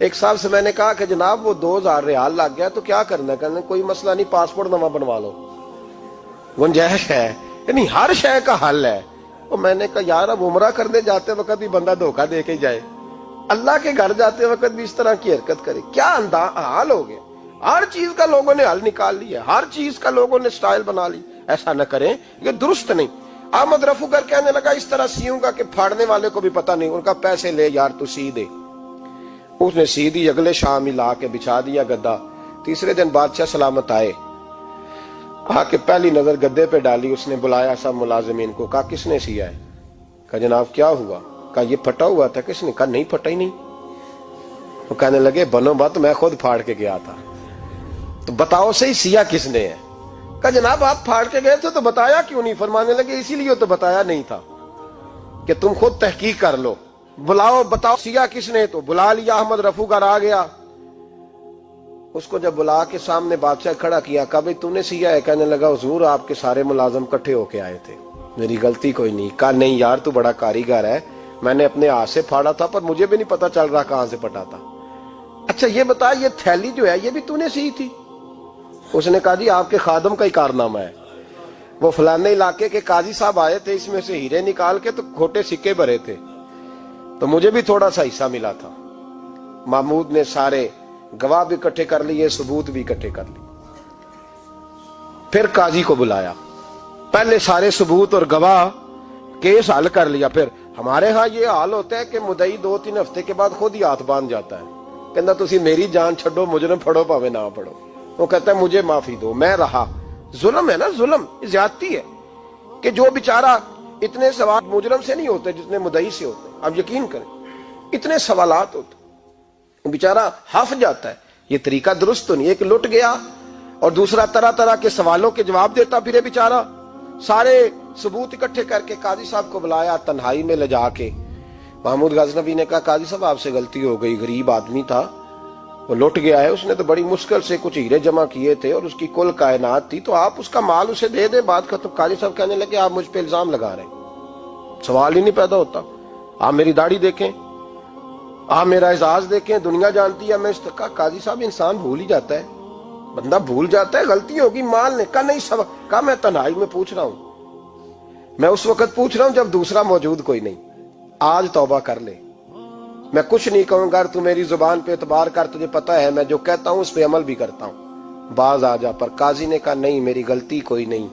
ایک صاحب سے میں نے کہا کہ جناب وہ 2000 ریال لگ گیا تو کیا کرنا ہے؟ کہنے کوئی مسئلہ نہیں، پاسپورٹ نواں بنوا لو، گنجائش ہے، یعنی ہر شے کا حل ہے۔ اور میں نے کہا یار اب عمرہ کرنے جاتے وقت بھی بندہ دھوکہ دے کے جائے، اللہ کے گھر جاتے وقت بھی اس طرح کی حرکت کرے، کیا حال ہو گیا؟ ہر چیز کا لوگوں نے حل نکال لیا، ہر چیز کا لوگوں نے سٹائل بنا لی۔ ایسا نہ کریں، یہ درست نہیں۔ احمد رفو گر کہنے لگا اس طرح سیوں گا کہ پھاڑنے والے کو بھی پتہ نہیں، ان کا پیسے لے یار تو سی دے۔ اس نے سی دی، اگلے شام ہی لا کے بچھا دیا گدا۔ تیسرے دن بادشاہ سلامت آئے، آ کے پہلی نظر گدے پہ ڈالی، اس نے بلایا سب ملازمین کو، کہا کس نے سیا ہے؟ کہا جناب کیا ہوا؟ کہا یہ پھٹا ہوا تھا۔ کس نے؟ کہا نہیں پھٹا ہی نہیں۔ وہ کہنے لگے بنو بات، میں خود پھاڑ کے گیا تھا، تو بتاؤ صحیح سیا کس نے ہے؟ کہا جناب آپ پھاڑ کے گئے تھے تو بتایا کیوں نہیں؟ فرمانے لگے اسی لیے تو بتایا نہیں تھا کہ تم خود تحقیق کر لو، بلاؤ بتاؤ سیا کس نے۔ تو بلا لیا، احمد رفو گر آ گیا۔ اس کو جب بلا کے سامنے بادشاہ کھڑا کیا، کہا بھئی تو نے سیا ہے؟ کہنے لگا حضور آپ کے سارے ملازم کٹھے ہو کے آئے تھے، میری غلطی کوئی نہیں۔ کہا نہیں یار تو بڑا کاریگر ہے، میں نے اپنے ہاتھ سے پھاڑا تھا پر مجھے بھی نہیں پتا چل رہا کہاں سے پھٹا تھا۔ اچھا یہ بتا یہ تھیلی جو ہے یہ بھی تو نے سی تھی؟ اس نے کہا جی آپ کے خادم کا ہی کارنامہ ہے، وہ فلانے علاقے کے قاضی صاحب آئے تھے، اس میں سے ہیرے نکال کے تو کھوٹے سکے بھرے تھے، تو مجھے بھی تھوڑا سا حصہ ملا تھا۔ محمود نے سارے گواہ بھی اکٹھے کر لیے، ثبوت بھی اکٹھے کر لیے۔ پھر قاضی کو بلایا، پہلے سارے ثبوت اور گواہ کیس حل کر لیا۔ پھر ہمارے ہاں یہ حال ہوتا ہے کہ مدعی 2-3 ہفتے کے بعد خود ہی ہاتھ باندھ جاتا ہے، کہنا تسی میری جان چھڈو، مجرم پھڑو پاوے نہ پڑھو۔ وہ کہتا ہے مجھے معافی دو، میں رہا۔ ظلم ہے نا، ظلم زیادتی ہے کہ جو بیچارہ اتنے سوال مجرم سے نہیں ہوتے جتنے مدعی سے ہوتے ہیں۔ اب یقین کریں اتنے سوالات ہوتے، بیچارہ ہف جاتا ہے۔ یہ طریقہ درست تو نہیں، ایک لٹ گیا اور دوسرا طرح طرح کے سوالوں کے جواب دیتا پھرے بیچارہ۔ سارے ثبوت اکٹھے کر کے قاضی صاحب کو بلایا، تنہائی میں لے جا کے محمود غزنوی نے کہا قاضی صاحب آپ سے غلطی ہو گئی، غریب آدمی تھا، وہ لٹ گیا ہے، اس نے تو بڑی مشکل سے کچھ ہیرے جمع کیے تھے اور اس کی کل کائنات تھی، تو آپ اس کا مال اسے دے دیں، بات ختم۔ قاضی صاحب کہنے لگے آپ مجھ پہ الزام لگا رہے ہیں، سوال ہی نہیں پیدا ہوتا، آپ میری داڑھی دیکھیں، آپ میرا اعزاز دیکھیں، دنیا جانتی ہے میں اس کا۔ قاضی صاحب انسان بھول ہی جاتا ہے، بندہ بھول جاتا ہے، غلطی ہوگی، مال نے کہا نہیں سب، کہا میں تنہائی میں پوچھ رہا ہوں، میں اس وقت پوچھ رہا ہوں جب دوسرا موجود کوئی نہیں، آج توبہ کر لے، میں کچھ نہیں کہوں گا، تو میری زبان پہ اعتبار کر، تجھے پتہ ہے میں جو کہتا ہوں اس پہ عمل بھی کرتا ہوں، باز آ جا۔ پر قاضی نے کہا نہیں میری غلطی کوئی نہیں۔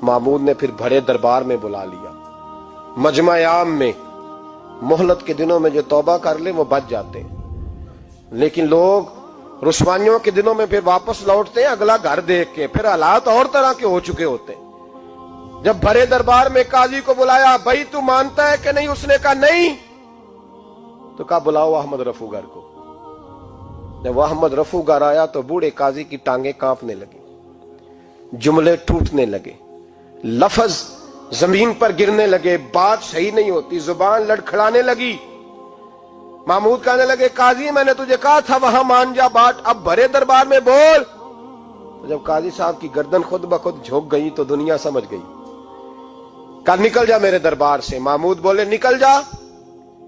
محمود نے پھر بڑے دربار میں بلا لیا، مجمع عام میں۔ مہلت کے دنوں میں جو توبہ کر لے وہ بچ جاتے ہیں، لیکن لوگ رسوائیوں کے دنوں میں پھر واپس لوٹتے ہیں اگلا گھر دیکھ کے، پھر حالات اور طرح کے ہو چکے ہوتے ہیں۔ جب بڑے دربار میں قاضی کو بلایا، بھائی تو مانتا ہے کہ نہیں؟ اس نے کہا نہیں۔ تو کہا بلاؤ احمد رفو گر کو۔ جب احمد رفو گر آیا تو بوڑھے قاضی کی ٹانگیں کانپنے لگی، جملے ٹوٹنے لگے، لفظ زمین پر گرنے لگے، بات صحیح نہیں ہوتی، زبان لڑکھڑانے لگی۔ محمود کہنے لگے قاضی میں نے تجھے کہا تھا وہاں مان جا بات، اب بڑے دربار میں بول۔ تو جب قاضی صاحب کی گردن خود بخود جھک گئی تو دنیا سمجھ گئی، کہا نکل جا میرے دربار سے۔ محمود بولے نکل جا،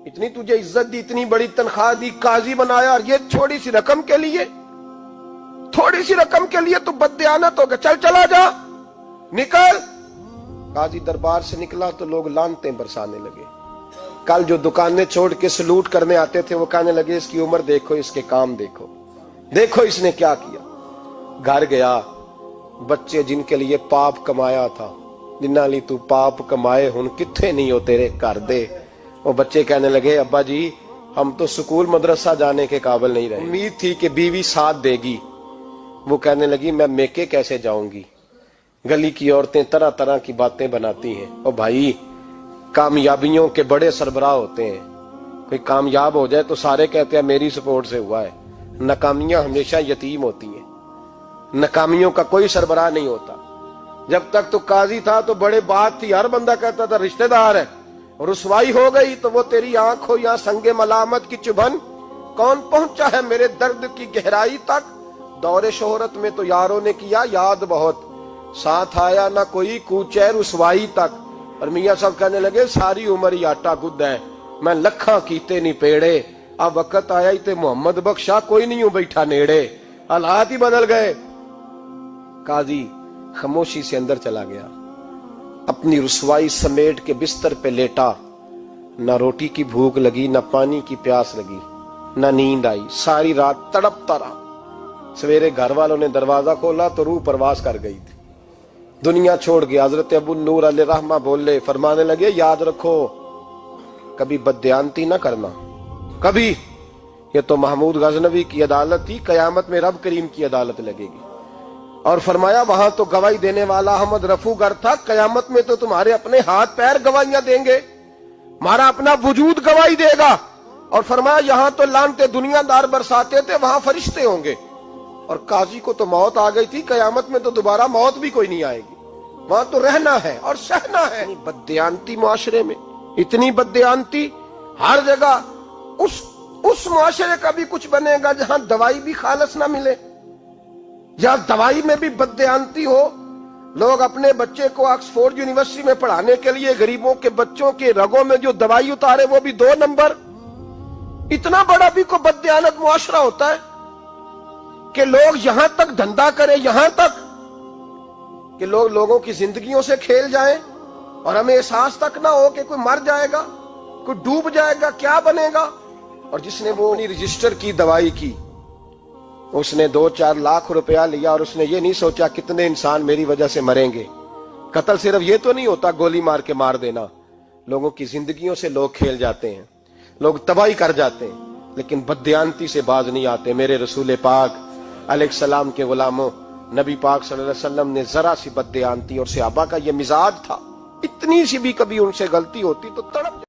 اتنی تجھے عزت دی، اتنی بڑی تنخواہ دی، قاضی بنایا، اور یہ چھوٹی سی رقم کے لیے، تھوڑی سی رقم کے لیے تو بددیانت ہو گیا، چل چلا جا، نکل۔ قاضی دربار سے نکلا تو لوگ لعنتیں برسانے لگے۔ کل جو دکانیں چھوڑ کے سلوٹ کرنے آتے تھے وہ کہنے لگے اس کی عمر دیکھو، اس کے کام دیکھو، دیکھو اس نے کیا کیا۔ گھر گیا، بچے جن کے لیے پاپ کمایا تھا، جنہاں لی تو پاپ کمائے ہن کتھے نہیں ہو تیرے کر دے۔ وہ بچے کہنے لگے ابا جی ہم تو سکول مدرسہ جانے کے قابل نہیں رہے، امید تھی کہ بیوی ساتھ دے گی۔ وہ کہنے لگی میں میکے کیسے جاؤں گی، گلی کی عورتیں طرح طرح کی باتیں بناتی ہیں۔ اور بھائی کامیابیوں کے بڑے سربراہ ہوتے ہیں، کوئی کامیاب ہو جائے تو سارے کہتے ہیں میری سپورٹ سے ہوا ہے، ناکامیاں ہمیشہ یتیم ہوتی ہیں، ناکامیوں کا کوئی سربراہ نہیں ہوتا۔ جب تک تو قاضی تھا تو بڑے بات تھی، ہر بندہ کہتا تھا رشتہ دار ہے، رسوائی ہو گئی تو وہ تیری آنکھ ہو یا سنگ ملامت کی چبھن، کون پہنچا ہے میرے درد کی گہرائی تک، دور شہرت میں تو یاروں نے کیا یاد بہت، ساتھ آیا نہ کوئی کوچے رسوائی تک۔ اور میاں صاحب کہنے لگے ساری عمر ہی آٹا گد ہے، میں لکھاں کیتے نہیں پیڑے، اب وقت آیا ہی تے محمد بخشا کوئی نہیں ہوں بیٹھا نیڑے، حالات ہی بدل گئے۔ قاضی خاموشی سے اندر چلا گیا، اپنی رسوائی سمیٹ کے بستر پہ لیٹا، نہ روٹی کی بھوک لگی، نہ پانی کی پیاس لگی، نہ نیند آئی، ساری رات تڑپتا رہا۔ سویرے گھر والوں نے دروازہ کھولا تو روح پرواز کر گئی تھی، دنیا چھوڑ گیا۔ حضرت ابو نور علیہ رحمہ بولے، فرمانے لگے یاد رکھو کبھی بددیانتی نہ کرنا، کبھی۔ یہ تو محمود غزنوی کی عدالت تھی، قیامت میں رب کریم کی عدالت لگے گی۔ اور فرمایا وہاں تو گواہی دینے والا احمد رفو گر تھا، قیامت میں تو تمہارے اپنے ہاتھ پیر گواہیاں دیں گے، ہمارا اپنا وجود گواہی دے گا۔ اور فرمایا یہاں تو لانتے دنیا دار برساتے تھے، وہاں فرشتے ہوں گے۔ اور قاضی کو تو موت آ گئی تھی، قیامت میں تو دوبارہ موت بھی کوئی نہیں آئے گی، وہاں تو رہنا ہے اور سہنا ہے۔ بددیانتی معاشرے میں، اتنی بددیانتی ہر جگہ۔ اس معاشرے کا بھی کچھ بنے گا جہاں دوائی بھی خالص نہ ملے، جہاں دوائی میں بھی بددیانتی ہو۔ لوگ اپنے بچے کو آکسفورڈ یونیورسٹی میں پڑھانے کے لیے غریبوں کے بچوں کے رگوں میں جو دوائی اتارے وہ بھی 2 نمبر۔ اتنا بڑا بھی کوئی بددیانت معاشرہ ہوتا ہے کہ لوگ یہاں تک دھندا کریں، یہاں تک کہ لوگ لوگوں کی زندگیوں سے کھیل جائیں اور ہمیں احساس تک نہ ہو کہ کوئی مر جائے گا، کوئی ڈوب جائے گا، کیا بنے گا۔ اور جس نے وہ اپنی رجسٹر کی دوائی کی، اس نے 2-4 لاکھ روپیہ لیا اور اس نے یہ نہیں سوچا کتنے انسان میری وجہ سے مریں گے۔ قتل صرف یہ تو نہیں ہوتا گولی مار کے مار دینا، لوگوں کی زندگیوں سے لوگ کھیل جاتے ہیں، لوگ تباہی کر جاتے ہیں، لیکن بددیانتی سے باز نہیں آتے۔ میرے رسول پاک علیہ السلام کے غلاموں، نبی پاک صلی اللہ علیہ وسلم نے ذرا سی بددیانتی، اور صحابہ کا یہ مزاج تھا، اتنی سی بھی کبھی ان سے غلطی ہوتی تو تڑپ جاتے۔